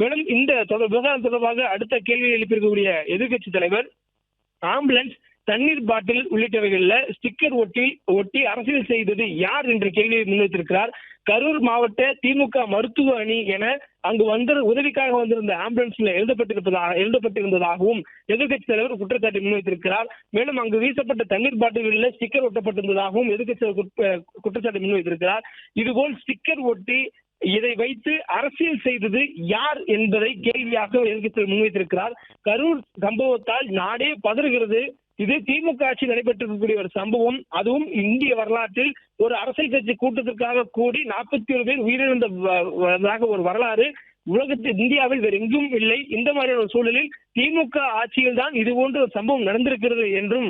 மேலும் இந்த விவகாரம் தொடர்பாக அடுத்த கேள்வியை எழுப்பியிருக்கக்கூடிய எதிர்க்கட்சி தலைவர், ஆம்புலன்ஸ், தண்ணீர் பாட்டில் உள்ளிட்டவைகள்ல ஸ்டிக்கர் ஒட்டி அரசியல் செய்தது யார் என்ற கேள்வியை முன்வைத்திருக்கிறார். கரூர் மாவட்ட திமுக மருத்துவ அணி என அங்கு உதவிக்காக வந்திருந்த ஆம்புலன்ஸ்ல எழுதப்பட்டிருந்ததாகவும் எதிர்க்கட்சி தலைவர் குற்றச்சாட்டை முன்வைத்திருக்கிறார். மேலும் அங்கு வீசப்பட்ட தண்ணீர் பாட்டில்களில் ஸ்டிக்கர் ஒட்டப்பட்டிருந்ததாகவும் எதிர்க்கட்சி தலைவர் குற்றச்சாட்டை முன்வைத்திருக்கிறார். இதுபோல் ஸ்டிக்கர் ஒட்டி இதை வைத்து அரசியல் செய்தது யார் என்பதை கேள்வியாக எதிர்க்கட்சி முன்வைத்திருக்கிறார். கரூர் சம்பவத்தால் நாடே பதறுகிறது. இது திமுக ஆட்சி நடைபெற்றிருக்கக்கூடிய ஒரு சம்பவம். அதுவும் இந்திய வரலாற்றில் ஒரு அரசியல் கட்சி கூட்டத்திற்காக கூடி 41 பேர் உயிரிழந்ததாக ஒரு வரலாறு உலகத்தில் இந்தியாவில் வேறு எங்கும் இல்லை. இந்த மாதிரியான ஒரு சூழலில் திமுக ஆட்சியில் தான் இது போன்ற ஒரு சம்பவம் நடந்திருக்கிறது என்றும்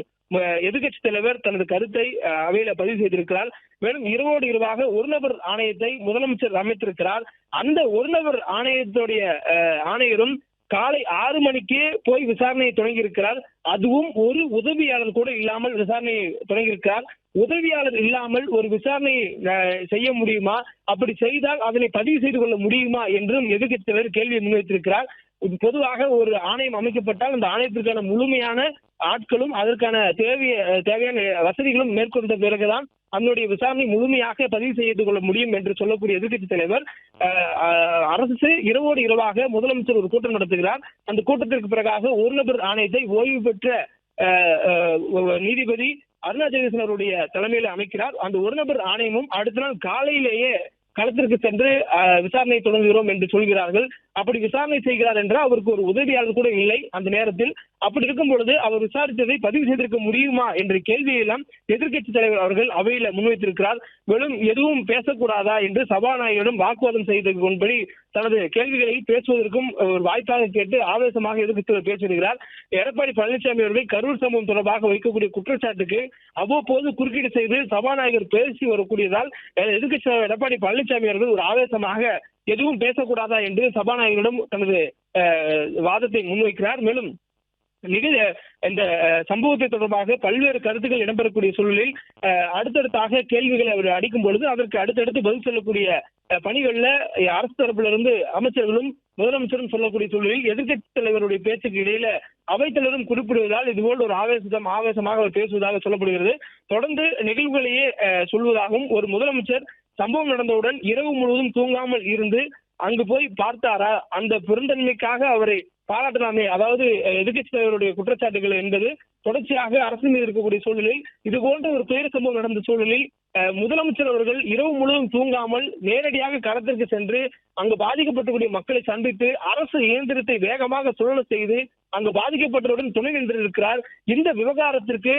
எதிர்க்கட்சி தலைவர் தனது கருத்தை அவையில பதிவு செய்திருக்கிறார். மேலும் இரவோடு இரவாக ஒரு நபர் ஆணையத்தை முதலமைச்சர் அமைத்திருக்கிறார். அந்த ஒரு நபர் ஆணையத்துடைய ஆணையரும் காலை 6 மணிக்கே போய் விசாரணையை தொடங்கியிருக்கிறார். அதுவும் ஒரு உதவியாளர் கூட இல்லாமல் விசாரணையை தொடங்கியிருக்கிறார். உதவியாளர் இல்லாமல் ஒரு விசாரணையை செய்ய முடியுமா? அப்படி செய்தால் அதனை பதிவு செய்து கொள்ள முடியுமா என்றும் எதிர்க்கட்சி தலைவர் கேள்வியை முன்வைத்திருக்கிறார். பொதுவாக ஒரு ஆணையம் அமைக்கப்பட்டால் அந்த ஆணையத்திற்கான முழுமையான ஆட்களும் அதற்கான தேவையான வசதிகளும் மேற்கொண்ட பிறகுதான் அதனுடைய விசாரணை முழுமையாக பதிவு செய்து கொள்ள முடியும் என்று சொல்லக்கூடிய எதிர்க்கட்சி தலைவர், அரசு இரவோடு இரவாக முதலமைச்சர் ஒரு கூட்டம் நடத்துகிறார். அந்த கூட்டத்திற்கு பிறகாக ஒரு நபர் ஆணையத்தை ஓய்வு பெற்ற நீதிபதி அருணா ஜெகதீசனுடைய தலைமையில் அமைக்கிறார். அந்த ஒரு நபர் ஆணையமும் அடுத்த நாள் காலையிலேயே களத்திற்கு சென்று விசாரணை தொடங்குகிறோம் என்று சொல்கிறார்கள். அப்படி விசாரணை செய்கிறார் என்றால் அவருக்கு ஒரு உதவியாளர் கூட இல்லை அந்த நேரத்தில். அப்படி இருக்கும் பொழுது அவர் விசாரித்ததை பதிவு செய்திருக்க முடியுமா என்ற கேள்வியெல்லாம் எதிர்க்கட்சி தலைவர் அவர்கள் அவையில முன்வைத்திருக்கிறார். மேலும் எதுவும் பேசக்கூடாதா என்று சபாநாயகரிடம் வாக்குவாதம் செய்து கொண்டபடி தனது கேள்விகளை பேசுவதற்கும் ஒரு வாய்ப்பாக கேட்டு ஆவேசமாக எதிர்க்கட்சி தலைவர் பேசுகிறார். எடப்பாடி பழனிசாமி அவர்கள் கரூர் சம்பவம் தொடர்பாக வைக்கக்கூடிய குற்றச்சாட்டுக்கு அவ்வப்போது குறுக்கீடு செய்து சபாநாயகர் பேசி வரக்கூடியதால் எதிர்க்கட்சி தலைவர் எடப்பாடி பழனிசாமி அவர்கள் ஒரு ஆவேசமாக எதுவும் பேசக்கூடாதா என்று சபாநாயகரிடம் தனது வாதத்தை முன்வைக்கிறார். மேலும் இந்த சம்பவத்தை தொடர்பாக பல்வேறு கருத்துக்கள் இடம்பெறக்கூடிய சூழலில் அடுத்தடுத்தாக கேள்விகளை அவர் அடிக்கும் பொழுது அதற்கு அடுத்தடுத்து பதில் சொல்லக்கூடிய பணிகள்ல அரசு தரப்பிலிருந்து அமைச்சர்களும் முதலமைச்சரும் சொல்லக்கூடிய சூழலில் எதிர்க்கட்சி தலைவருடைய பேச்சுக்கு இடையில அவைத்தலைவரும் குறிப்பிடுவதால் இதுபோல் ஒரு ஆவேசமாக அவர் பேசுவதாக சொல்லப்படுகிறது. தொடர்ந்து நிகழ்வுகளையே சொல்வதாகவும் ஒரு முதலமைச்சர் சம்பவம் நடந்தவுடன் இரவு முழுவதும் தூங்காமல் இருந்து அங்கு போய் பார்த்தாரா, அந்த பெருந்தன்மைக்காக அவரை பாராட்டலாமே, அதாவது எதிர்க்கட்சி தலைவருடைய குற்றச்சாட்டுகள் என்பது தொடர்ச்சியாக அரசு மீது இருக்கக்கூடிய சூழலில் இது போன்ற ஒரு துயர சம்பவம் நடந்த சூழலில் முதலமைச்சர் அவர்கள் இரவு முழுவதும் தூங்காமல் நேரடியாக களத்திற்கு சென்று அங்கு பாதிக்கப்பட்டக்கூடிய மக்களை சந்தித்து அரசு இயந்திரத்தை வேகமாக சுழல செய்து அங்கு பாதிக்கப்பட்டவருடன் துணை நின்றிருக்கிறார். இந்த விவகாரத்திற்கு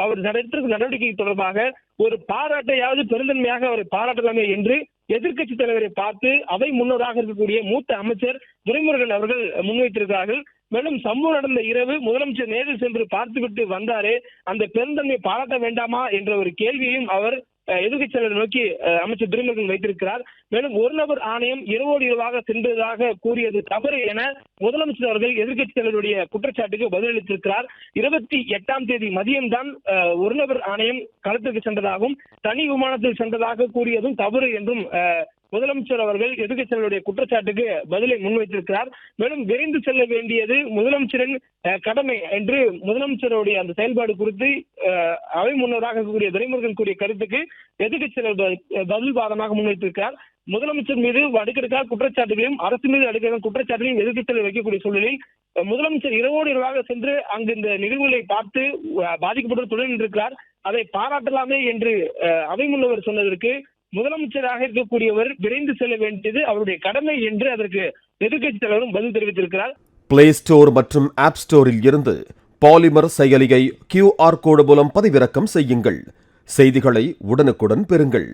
அவர் நடவடிக்கை தொடர்பாக ஒரு பாராட்டையாவது பெருந்தன்மையாக அவரை பாராட்டலாமே என்று எதிர்க்கட்சி தலைவரை பார்த்து அவை முன்னோராக இருக்கக்கூடிய மூத்த அமைச்சர் துரைமுருகன் அவர்கள் முன்வைத்திருக்கிறார்கள். மேலும் சம்பவம் நடந்த இரவு முதலமைச்சர் நேரில் சென்று பார்த்துவிட்டு வந்தாரே, அந்த பெருந்தன்மை பாராட்ட வேண்டாமா என்ற ஒரு கேள்வியையும் அவர் எதிர்க்கட்சி தலைவர் நோக்கி அமைச்சர் துரைமுருகன் வைத்திருக்கிறார். மேலும் ஒரு நபர் ஆணையம் இரவோடு இரவாக சென்றதாக கூறியது தவறு என முதலமைச்சர் அவர்கள் எதிர்க்கட்சி தலைவருடைய குற்றச்சாட்டுக்கு பதிலளித்திருக்கிறார். 28ஆம் தேதி மதியம்தான் ஒரு நபர் ஆணையம் களத்திற்கு சென்றதாகவும் தனி விமானத்தில் சென்றதாக கூறியதும் தவறு என்றும் முதலமைச்சர் அவர்கள் எதிர்க்கட்சிகளுடைய குற்றச்சாட்டுக்கு பதிலை முன்வைத்திருக்கிறார். மேலும் விரைந்து செல்ல வேண்டியது முதலமைச்சரின் கடமை என்று முதலமைச்சருடைய அந்த செயல்பாடு குறித்து அவை முன்னோராக இருக்கக்கூடிய துரைமுருகன் கூறிய கருத்துக்கு எதிர்க்கட்சிகள் பதில் வாதமாக முன்வைத்திருக்கிறார். முதலமைச்சர் மீது அடுக்கடுக்காக குற்றச்சாட்டுகளையும் அரசு மீது அடுக்கடுக்காக குற்றச்சாட்டுகளையும் எதிர்க்கட்சிகள் வைக்கக்கூடிய சூழலில் முதலமைச்சர் இரவோடு இரவாக சென்று அங்கு இந்த நிகழ்வுகளை பார்த்து பாதிக்கப்பட்ட துணை நின்றிருக்கிறார். அதை பாராட்டலாமே என்று அவை முன்னவர் சொன்னதற்கு முதலமைச்சராக இருக்கக்கூடியவர் விரைந்து செல்ல வேண்டியது அவருடைய கடமை என்று அதற்கு எதிர்க்கட்சி தலைவரும் பதில் தெரிவித்திருக்கிறார். பிளே ஸ்டோர் மற்றும் ஆப் ஸ்டோரில் இருந்து பாலிமர் செயலியை QR கோடு மூலம் பதிவிறக்கம் செய்யுங்கள். செய்திகளை உடனுக்குடன் பெறுங்கள்.